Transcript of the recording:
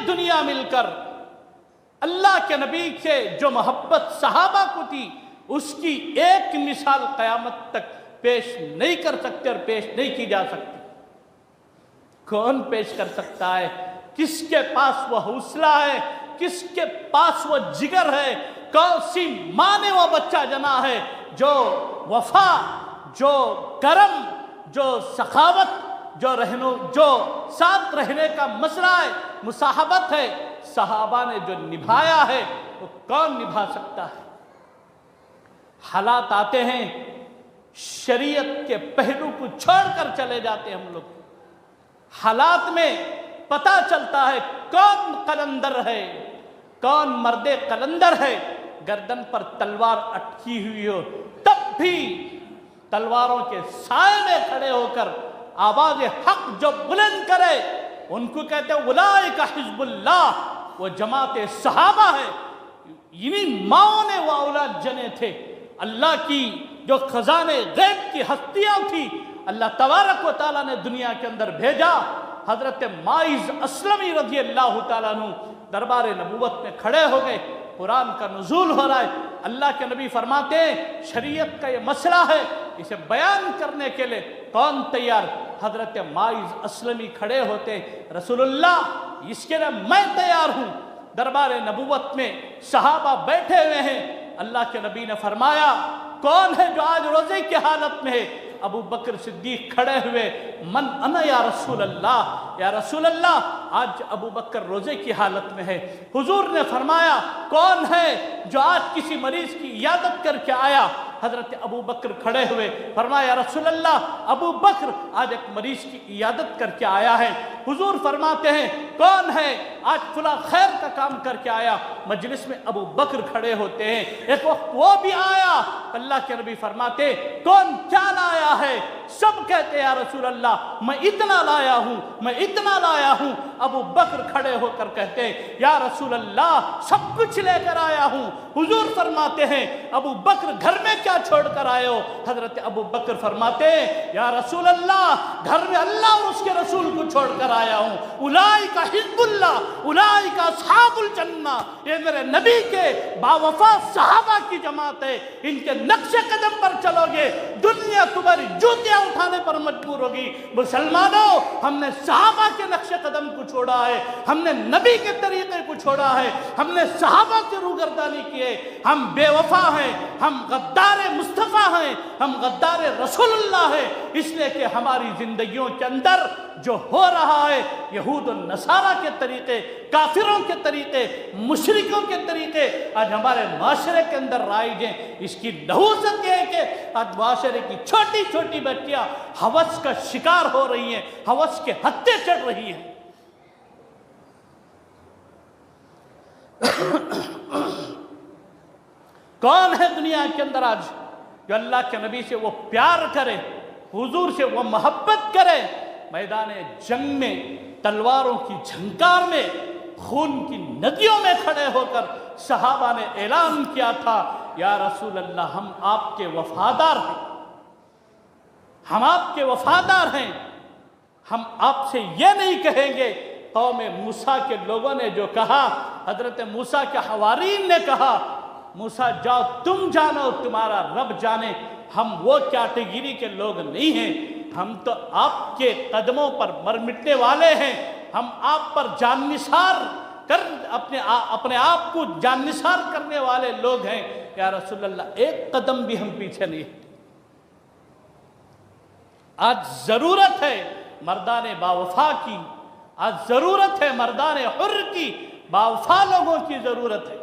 دنیا مل کر اللہ کے نبی سے جو محبت صحابہ کو تھی اس کی ایک مثال قیامت تک پیش نہیں کر سکتے اور پیش نہیں کی جا سکتی۔ کون پیش کر سکتا ہے؟ کس کے پاس وہ حوصلہ ہے؟ کس کے پاس وہ جگر ہے؟ کون سی ماں نے وہ بچہ جنا ہے جو وفا، جو کرم، جو سخاوت، جو ساتھ رہنے کا مسئلہ ہے، مصاحبت ہے، صحابہ نے جو نبھایا ہے وہ کون نبھا سکتا ہے؟ حالات آتے ہیں، شریعت کے پہلو کو چھوڑ کر چلے جاتے ہیں ہم لوگ۔ حالات میں پتہ چلتا ہے کون قلندر ہے، کون مرد قلندر ہے۔ گردن پر تلوار اٹکی ہوئی ہو تب بھی تلواروں کے سائے میں کھڑے ہو کر آواز حق جو بلند کرے ان کو کہتے ہیں اولئک حزب اللہ، وہ جماعت صحابہ ہے۔ انہی ماؤں نے وہ اولاد جنے تھے۔ اللہ کی جو خزانے غیب کی ہستیاں تھی اللہ تبارک و تعالیٰ نے دنیا کے اندر بھیجا۔ حضرت ماعز اسلمی رضی اللہ تعالیٰ عنہ دربار نبوت میں کھڑے ہو گئے، قرآن کا نزول ہو رہا ہے، اللہ کے نبی فرماتے ہیں شریعت کا یہ مسئلہ ہے، اسے بیان کرنے کے لیے کون تیار؟ حضرت ماعز اسلمی کھڑے ہوتے، رسول اللہ اس کے لیے میں تیار ہوں۔ دربار نبوت میں صحابہ بیٹھے ہوئے ہیں، اللہ کے نبی نے فرمایا کون ہے جو آج روزے کی حالت میں ہے؟ ابو بکر صدیق کھڑے ہوئے، من انا یا رسول اللہ، یا رسول اللہ آج ابو بکر روزے کی حالت میں ہے۔ حضور نے فرمایا کون ہے جو آج کسی مریض کی عیادت کر کے آیا؟ حضرت ابو بکر کھڑے ہوئے، فرمایا یا رسول اللہ ابو بکر آج ایک مریض کی عیادت کر کے آیا ہے۔ حضور فرماتے ہیں کون ہے آج فلاں خیر کا کام کر کے آیا؟ مجلس میں ابو بکر کھڑے ہوتے ہیں۔ ایک وقت وہ بھی آیا، اللہ کے نبی فرماتے کون کیا لایا ہے؟ سب کہتے یا رسول اللہ میں اتنا لایا ہوں، میں اتنا لایا ہوں۔ ابو بکر کھڑے ہو کر کہتے یا رسول اللہ سب کچھ لے کر آیا ہوں۔ حضور فرماتے ہیں ابو بکر گھر میں کیا چھوڑ کر آئے ہو؟ حضرت ابو بکر فرماتے ہیں یا رسول اللہ گھر میں اللہ اور اس کے رسول کو چھوڑ کر آیا ہوں۔ اولئک حزب اللہ، اولئک اصحاب الجنہ، یہ میرے نبی کے باوفا صحابہ کی جماعت ہے، ان کے نقش قدم پر چلو گے دنیا تمہاری جوتیاں اٹھانے پر مجبور ہوگی۔ مسلمانوں ہم نے صحابہ کے نقش قدم کو چھوڑا ہے، ہم نے نبی کے طریقے کو چھوڑا ہے، ہم نے صحابہ سے روگردانی کی ہے۔ ہم بے وفا ہیں، ہم غدار مصطفیٰ ہیں، ہم غدار رسول اللہ ہیں، اس لیے کہ ہماری زندگیوں کے اندر جو ہو رہا ہے یہود و نصارہ کے طریقے، کافروں کے طریقے، مشرکوں کے طریقے آج ہمارے معاشرے کے اندر رائج ہیں۔ اس کی نحوست یہ ہے کہ آج معاشرے کی چھوٹی چھوٹی بچیاں ہوس کا شکار ہو رہی ہیں، ہوس کے ہتھے چڑھ رہی ہیں۔ کون ہے دنیا کے اندر آج جو اللہ کے نبی سے وہ پیار کرے، حضور سے وہ محبت کرے؟ میدان جنگ میں تلواروں کی جھنکار میں خون کی ندیوں میں کھڑے ہو کر صحابہ نے اعلان کیا تھا یا رسول اللہ ہم آپ کے وفادار ہیں، ہم آپ کے وفادار ہیں، ہم آپ سے یہ نہیں کہیں گے قوم موسیٰ کے لوگوں نے جو کہا، حضرت موسیٰ کے حوارین نے کہا موسیٰ جاؤ تم جانو تمہارا رب جانے، ہم وہ کیٹیگری کے لوگ نہیں ہیں، ہم تو آپ کے قدموں پر مر مٹنے والے ہیں، ہم آپ پر جان نثار کر اپنے آپ کو جان نثار کرنے والے لوگ ہیں، یا رسول اللہ ایک قدم بھی ہم پیچھے نہیں۔ آج ضرورت ہے مردان باوفا کی، آج ضرورت ہے مردان حر کی، باوفا لوگوں کی ضرورت ہے۔